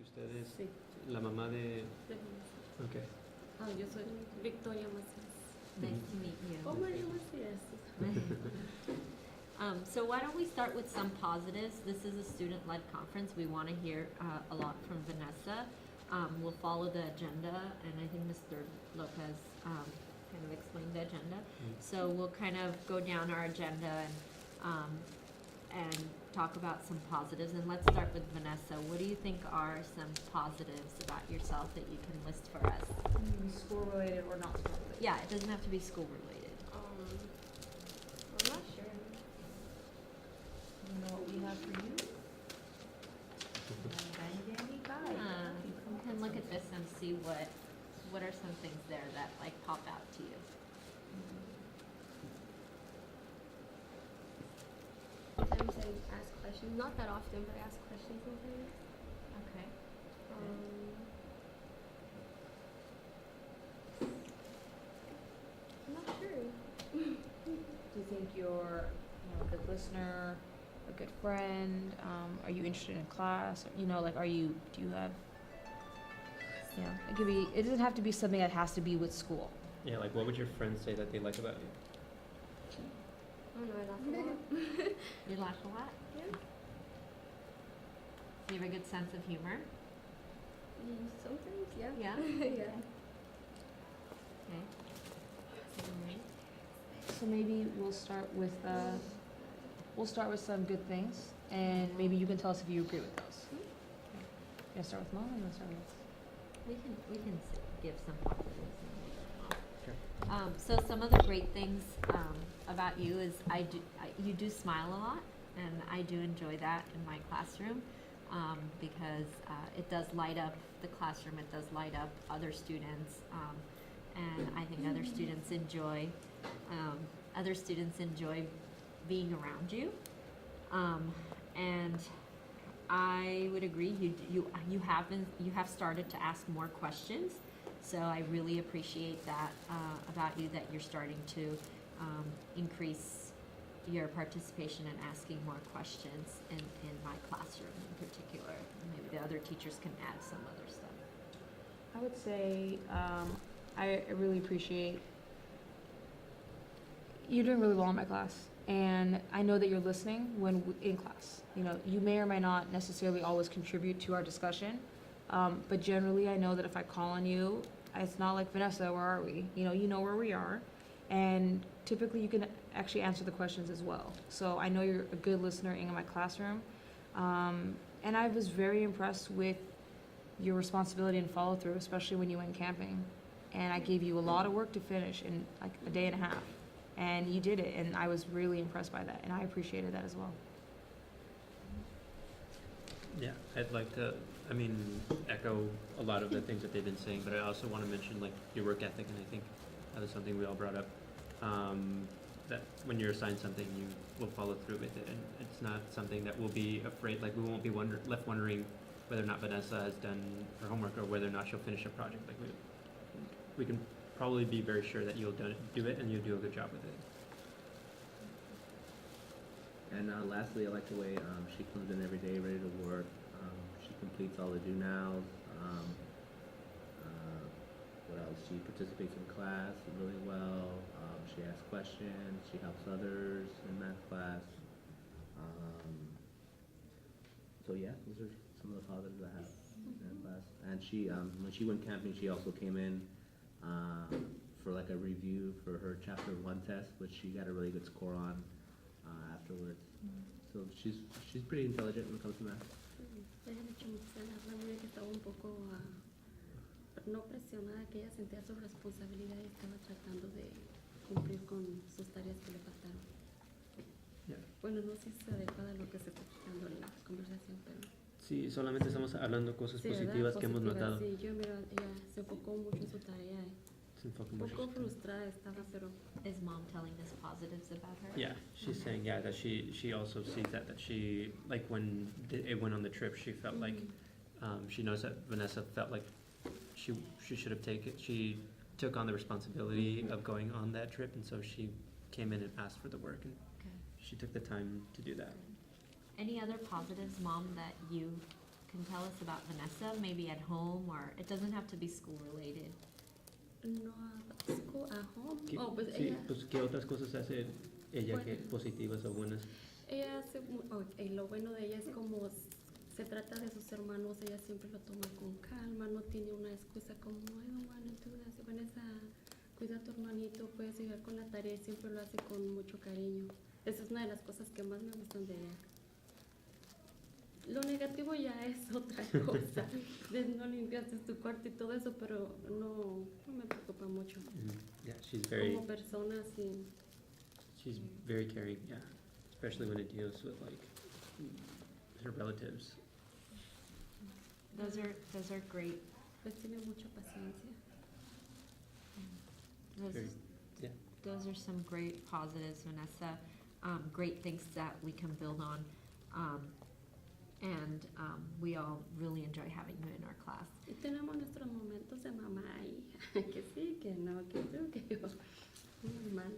Usted es Sí. la mamá de... De- Okay. yo soy Victoria Macías. Nice to meet you. Oh, Maria Macías. So why don't we start with some positives? This is a student-led conference. We want to hear a lot from Vanessa. We'll follow the agenda, and I think Mr. Lopez kind of explained the agenda. So we'll kind of go down our agenda and talk about some positives. And let's start with Vanessa. What do you think are some positives about yourself that you can list for us? School related or not school related? Yeah, it doesn't have to be school related. I'm not sure. You know what we have for you? Dandy guide. You can look at this and see what are some things there that like pop out to you. Sometimes I ask questions, not that often, but I ask questions sometimes. Okay. I'm not sure. Do you think you're a good listener, a good friend? Are you interested in class? Do you have, it doesn't have to be something that has to be with school. Yeah, like what would your friends say that they like about you? I don't know, I laugh a lot. You laugh a lot? Yeah. Do you have a good sense of humor? Sometimes, yeah. Yeah? Yeah. Okay. Alright. So maybe we'll start with some good things, and maybe you can tell us if you agree with those. You wanna start with Mom, or you wanna start with? We can give some positives. Sure. So some of the great things about you is you do smile a lot, and I do enjoy that in my classroom because it does light up the classroom. It does light up other students, and I think other students enjoy being around you. And I would agree. You have started to ask more questions, so I really appreciate that about you, that you're starting to increase your participation and asking more questions in my classroom in particular. Maybe the other teachers can add some other stuff. I would say I really appreciate you're doing really well in my class, and I know that you're listening when in class. You may or may not necessarily always contribute to our discussion, but generally I know that if I call on you, it's not like, Vanessa, where are we? You know where we are, and typically you can actually answer the questions as well. So I know you're a good listener in my classroom, and I was very impressed with your responsibility and follow through, especially when you went camping. And I gave you a lot of work to finish in like a day and a half, and you did it, and I was really impressed by that, and I appreciated that as well. Yeah, I'd like to, echo a lot of the things that they've been saying, but I also want to mention like your work ethic, and I think that was something we all brought up. That when you're assigned something, you will follow through with it, and it's not something that we'll be afraid, like we won't be left wondering whether or not Vanessa has done her homework or whether or not she'll finish a project. Like we can probably be very sure that you'll do it and you'll do a good job with it. And lastly, I like the way she comes in every day ready to work. She completes all the do-nows. What else? She participates in class really well. She asks questions. She helps others in math class. So yeah, those are some of the positives I have in class. And she, when she went camping, she also came in for like a review for her chapter 1 test, which she got a really good score on afterwards. So she's pretty intelligent when it comes to math. Déjame chumuzar, hablando de que estaba un poco no presionada, que ella sentía su responsabilidad y estaba tratando de cumplir con sus tareas que le faltaron. Yeah. Bueno, no sé si es adecuada lo que se está tratando en la conversación, pero... Sí, solamente estamos hablando cosas Sí, positivas ¿verdad? que hemos notado. Sí, yo mira, ella se enfocó mucho en su tarea. Se enfoca Un mucho. poco frustrada estaba, pero... Is Mom telling us positives about her? Yeah, she's saying that she also sees that she, like when it went on the trip, she felt like she knows that Vanessa felt like she should have she took on the responsibility of going on that trip, and so she came in and asked for the work, and Okay. she took the time to do that. Any other positives, Mom, that you can tell us about Vanessa, maybe at home, or it doesn't have to be school related. No, school at home. ¿Qué- Oh, pues sí, ella, pues, ¿qué otras cosas hace ella que Buenas. positivas o buenas? ella hace, lo bueno de ella es como se trata de sus hermanos, ella siempre lo toma con calma, no tiene una excusa como, I don't want to do that. Vanessa, cuida a tu hermanito, puedes ayudar con la tarea y siempre lo hace con mucho cariño. Esa es una de las cosas que más me gustan de ella. Lo negativo ya es otra cosa, de no limpiaste tu cuarto y todo eso, pero no me preocupa mucho. Yeah, Como persona, sí. she's very caring, yeah, especially when it deals with like her relatives. Those are great. Pues tiene mucha paciencia. Those, Very- yeah. those are some great positives, Vanessa. Great things that we can build on. And we all really enjoy having you in our class. Y tenemos nuestros momentos de mamá y que sí, que no, que tú, que yo. Normal.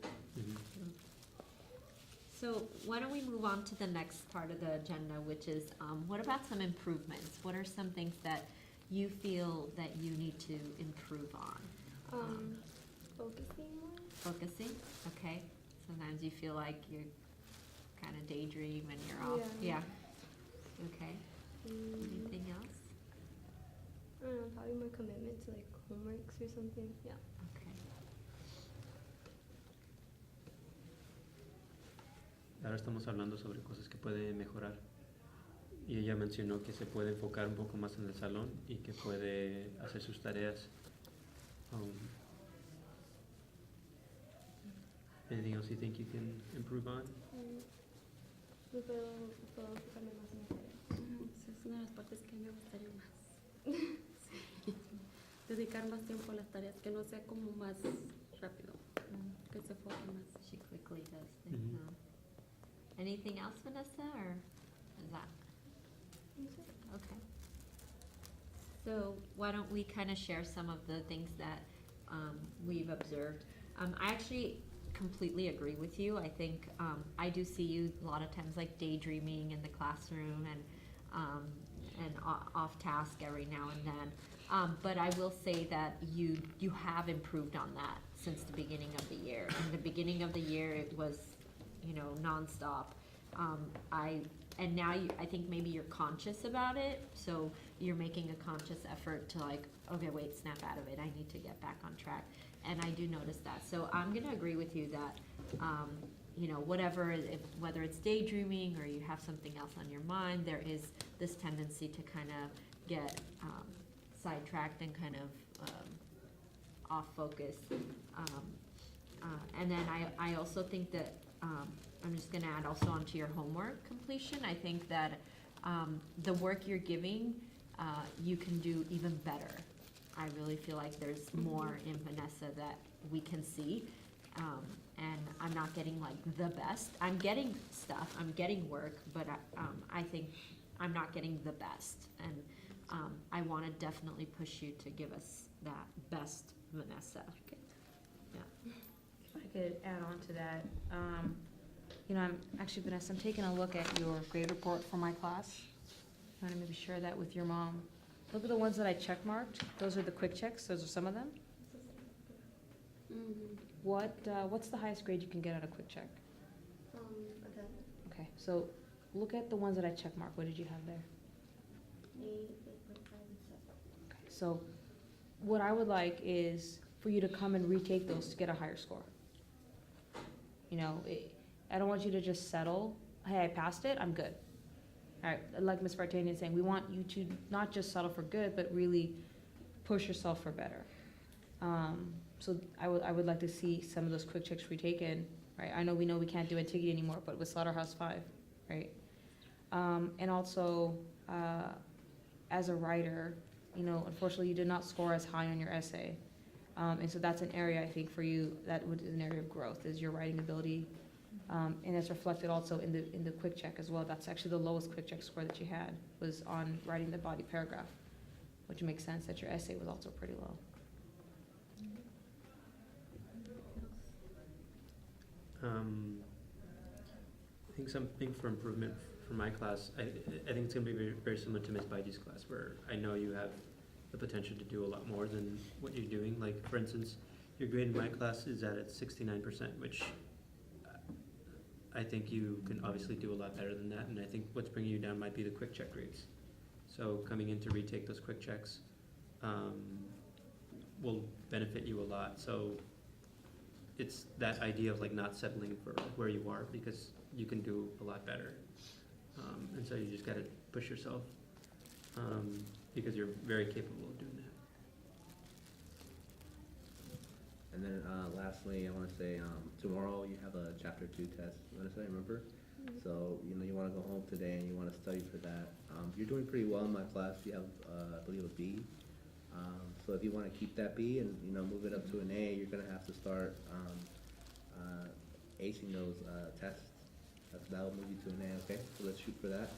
So why don't we move on to the next part of the agenda, which is what about some improvements? What are some things that you feel that you need to improve on? Focusing more. Focusing, okay. Sometimes you feel like you kind of daydream and you're off. Yeah. Okay. Mm, Anything else? I don't know, probably more commitment to like homeworks or something. Yeah. Okay. Ahora estamos hablando sobre cosas que puede mejorar. Y ella mencionó que se puede enfocar un poco más en el salón y que puede hacer sus tareas. Anything else you think you can improve on? Me puedo enfocarme más en la tarea. Esa es una de las partes que me gustaría más. Sí. Dedicar más tiempo a las tareas, que no sea como más rápido, que se enfoque más. She quickly does things. Mhm. Anything else, Vanessa, or is that okay? So why don't we kind of share some of the things that we've observed? I actually completely agree with you. I think I do see you a lot of times like daydreaming in the classroom and off task every now and then. But I will say that you have improved on that since the beginning of the year. In the beginning of the year, it was, you know, nonstop. And now I think maybe you're conscious about it, so you're making a conscious effort to like, okay, wait, snap out of it. I need to get back on track. And I do notice that. So I'm gonna agree with you that, you know, whatever, whether it's daydreaming or you have something else on your mind, there is this tendency to kind of get sidetracked and kind of off focus. And then I also think that I'm just gonna add also onto your homework completion. I think that the work you're giving, you can do even better. I really feel like there's more in Vanessa that we can see. And I'm not getting like the best. I'm getting stuff, I'm getting work, but I think I'm not getting the best. And I wanna definitely push you to give us that best Vanessa. If I could add on to that, you know, Vanessa, I'm taking a look at your grade report for my class. I'm gonna maybe share that with your mom. Look at the ones that I check marked. Those are the quick checks. Those are some of them. What's the highest grade you can get out of quick check? A 10. Okay, so look at the ones that I check marked. What did you have there? 8, 8.5, and 7. Okay, so what I would like is for you to come and retake those to get a higher score. You know, I don't want you to just settle. Hey, I passed it. I'm good. All right, like Ms. Vartanian is saying, we want you to not just settle for good, but really push yourself for better. So I would like to see some of those quick checks retaken, right? I know we can't do Antigone anymore, but with Slaughterhouse 5, right? And also, as a writer, you know, unfortunately you did not score as high on your essay. And so that's an area I think for you that would is an area of growth, is your writing ability. And it's reflected also in the quick check as well. That's actually the lowest quick check score that you had, was on writing the body paragraph, which makes sense that your essay was also pretty low. I think something for improvement for my class, I think it's gonna be very, very similar to Ms. Baiji's class, where I know you have the potential to do a lot more than what you're doing. Like, for instance, your grade in my class is at 69%, which I think you can obviously do a lot better than that, and I think what's bringing you down might be the quick check grades. So coming in to retake those quick checks will benefit you a lot. So it's that idea of like not settling for where you are, because you can do a lot better. And so you just gotta push yourself, because you're very capable of doing that. And then lastly, I want to say tomorrow you have a chapter 2 test. Vanessa, remember? So you know you want to go home today and you want to study for that. You're doing pretty well in my class. You have, I believe, a B. So if you want to keep that B and you know move it up to an A, you're gonna have to start acing those tests. That will move you to an A. Okay, so let's shoot for that.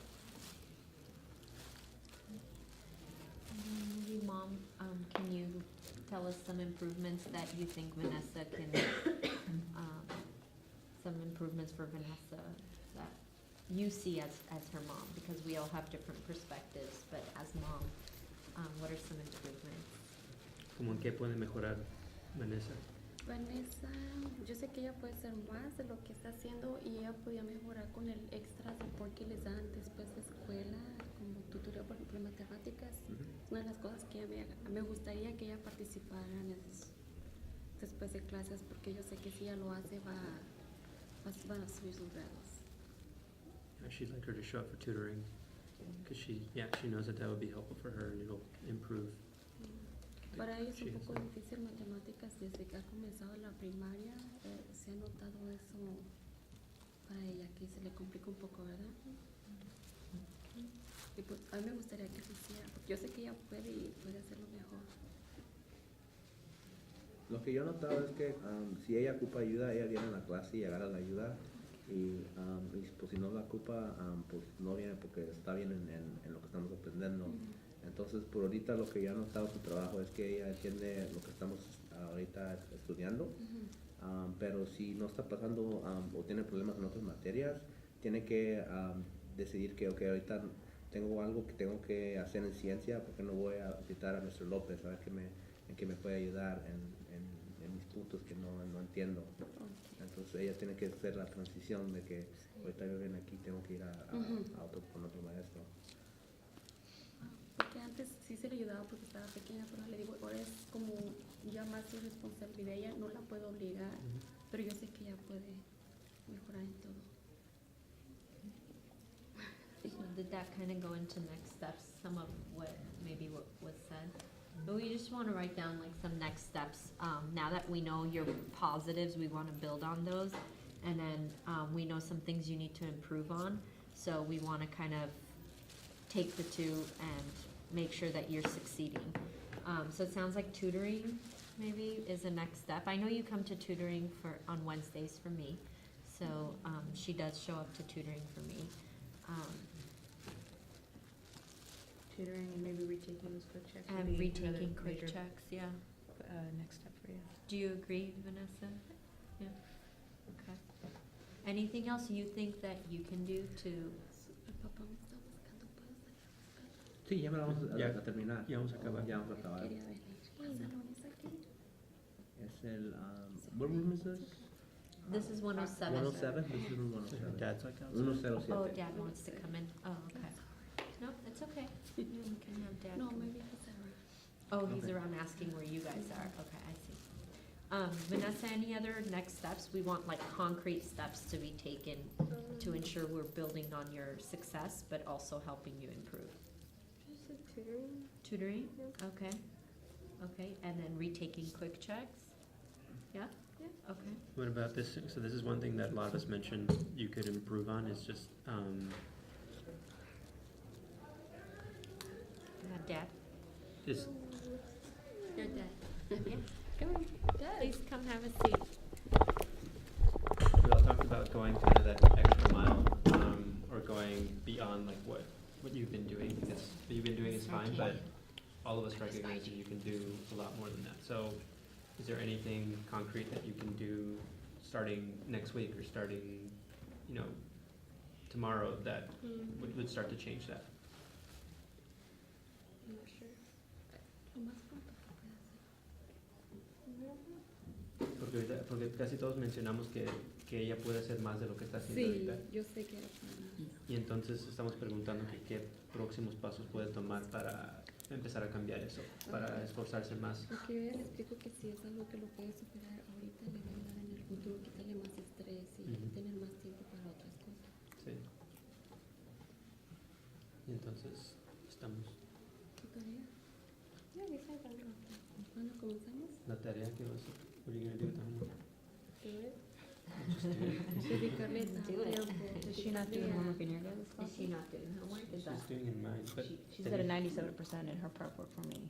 Maybe Mom, can you tell us some improvements that you think Vanessa can, some improvements for Vanessa that you see as her mom? Because we all have different perspectives, but as mom, what are some improvements? ¿Cómo en qué puede mejorar Vanessa? Vanessa, yo sé que ella puede hacer más de lo que está haciendo y ella podía mejorar con el extra support que les dan después de escuela, como tutoría, por ejemplo, en matemáticas. Una de las cosas que me gustaría que ella participara en después de clases, porque yo sé que si ella lo hace va a subir sus grados. She'd like her to show up for tutoring, because she knows that would be helpful for her and it'll improve. Para ella es She un has poco that. difícil matemáticas desde que ha comenzado la primaria, se ha notado eso para ella, que se le complica un poco, ¿verdad? Y pues a mí me gustaría que lo hiciera, porque yo sé que ella puede y puede hacerlo mejor. Lo que yo he notado es que si ella ocupa ayuda, ella viene a la clase y agarra la ayuda. Y pues si no la ocupa, pues no viene porque está bien en lo que estamos aprendiendo. Entonces, por ahorita lo que yo he notado su trabajo es que ella entiende lo que estamos ahorita estudiando, pero si no está pasando o tiene problemas en otras materias, tiene que decidir que, okay, ahorita tengo algo que tengo que hacer en ciencia, porque no voy a visitar a Mr. López a ver en qué me puede ayudar en mis puntos que no entiendo. Entonces ella tiene que hacer la transición de que ahorita yo ven aquí, tengo que ir con otro maestro. Porque antes sí se le ayudaba porque estaba pequeña, pero le digo, ahora es como ya más su responsabilidad, ella no la puedo obligar, pero yo sé que ella puede mejorar en todo. So did that kind of go into next steps, some of what was said? But we just want to write down like some next steps. Now that we know your positives, we want to build on those. And then we know some things you need to improve on. So we want to kind of take the two and make sure that you're succeeding. So it sounds like tutoring maybe is the next step. I know you come to tutoring on Wednesdays for me. So she does show up to tutoring for me. Tutoring and maybe retaking those quick checks. And would be retaking another quick major, checks, yeah. next step for you. Do you agree, Vanessa? Yeah, okay. Anything else you think that you can do to, El papá me está buscando, ¿puedo salir? Sí, ya me lo vamos Ya. a terminar. Ya vamos a acabar. Ya vamos a acabar. Quería venir. ¿Qué salón es aquí? Es el, what room is this? this is 107. 107? This is room So her 107. dad's like outside. 107. Oh, Dad wants to come in, oh, okay. No, it's okay. You can have Dad No, come in. maybe he's around. Oh, he's Okay. around asking where you guys are, okay, I see. Vanessa, any other next steps? We want like concrete steps to be taken to ensure we're building on your success, but also helping you improve. Just like tutoring. Tutoring, Yeah. okay, okay, and then retaking quick checks? Yeah? Yeah. Okay. What about this? So this is one thing that a lot of us mentioned you could improve on, is just Dad? is Your dad. Yeah, Come on. please come have a seat. we all talked about going kind of that extra mile, or going beyond like what you've been doing, because what you've been doing is fine, but all of us recognize that you can do a lot more than that. So is there anything concrete that you can do starting next week or starting, tomorrow that would start to change that. I'm not sure. Lo más pronto que pueda hacer. Porque casi todos mencionamos que ella puede hacer más de lo que está haciendo Sí, ahorita. yo sé que es más. Y entonces estamos preguntando que qué próximos pasos puede tomar para empezar a cambiar eso, para esforzarse más. Porque yo ya le explico que si es algo que lo puede superar ahorita, le va a ayudar en el futuro, quitarle más estrés y Ujú. tener más tiempo para otras cosas. Sí. Y entonces estamos. ¿Tu tarea? Yeah, we said that. Bueno, comenzamos. La tarea que vas a hacer. What are you gonna do with the homework? Do it. Just do it. Dedicarle Do it. tiempo. Is she not doing homework in your guys' Is class? she not doing homework? Is that? She's doing in mine, but She's got a 97% in her prep work for me.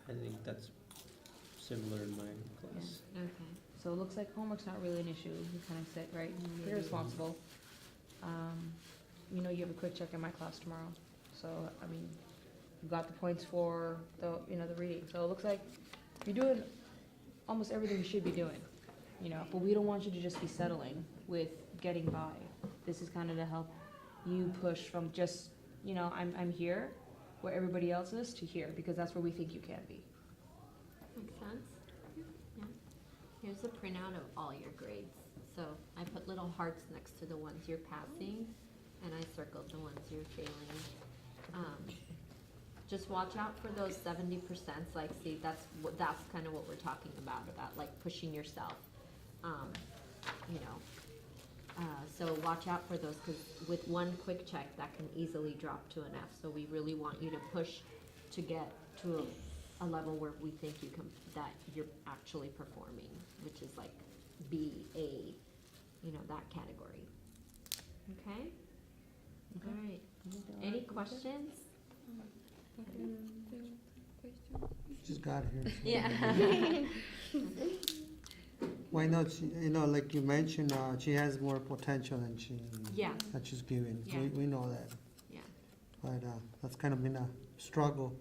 I think that's similar in my class. Okay. So it looks like homework's not really an issue. You kind of said, right? Pretty responsible. You know, you have a quick check in my class tomorrow. So, I mean, you got the points for the, you know, the reading. So it looks like you're doing almost everything you should be doing, you know, but we don't want you to just be settling with getting by. This is kind of to help you push from just, you know, I'm here where everybody else is to here, because that's where we think you can be. Makes sense? Yeah. Here's a printout of all your grades. So I put little hearts next to the ones you're passing, and I circled the ones you're failing. Just watch out for those 70%. Like, see, that's kind of what we're talking about like pushing yourself. You know, so watch out for those, because with one quick check, that can easily drop to an F. So we really want you to push to get to a level where we think you can, that you're actually performing, which is like B, A, you know, that category. Okay? All right. Any questions? Just got here. Yeah. Why not? You know, like you mentioned, she has more potential than Yeah. that she's given. Yeah. We know that. Yeah. But that's kind of been a struggle.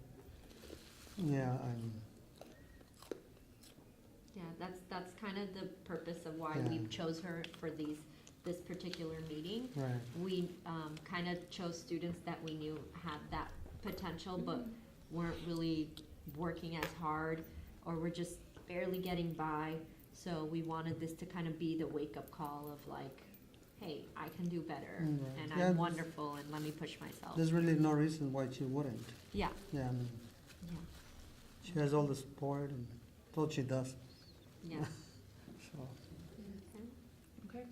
Yeah, Yeah, that's kind of the purpose of why we Yeah. chose her for this particular meeting. right. We kind of chose students that we knew had that potential, but weren't really working as hard, or were just barely getting by. So we wanted this to kind of be the wake-up call of like, hey, I can do better, Right. and Yeah, I'm wonderful, and let me push myself. There's really no reason why she wouldn't. Yeah, Yeah, I mean, yeah, she has all the support and told she does. yeah. So Okay.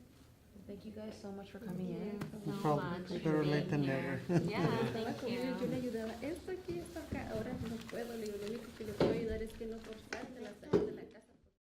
Thank you guys so much for coming in. no So problem. much for Better late being than here. never. Yeah, Estaba thank con ella, yo le you. ayudaba. Esto aquí, esto acá. Ahora no puedo. Le digo, lo único que le puedo ayudar es que no por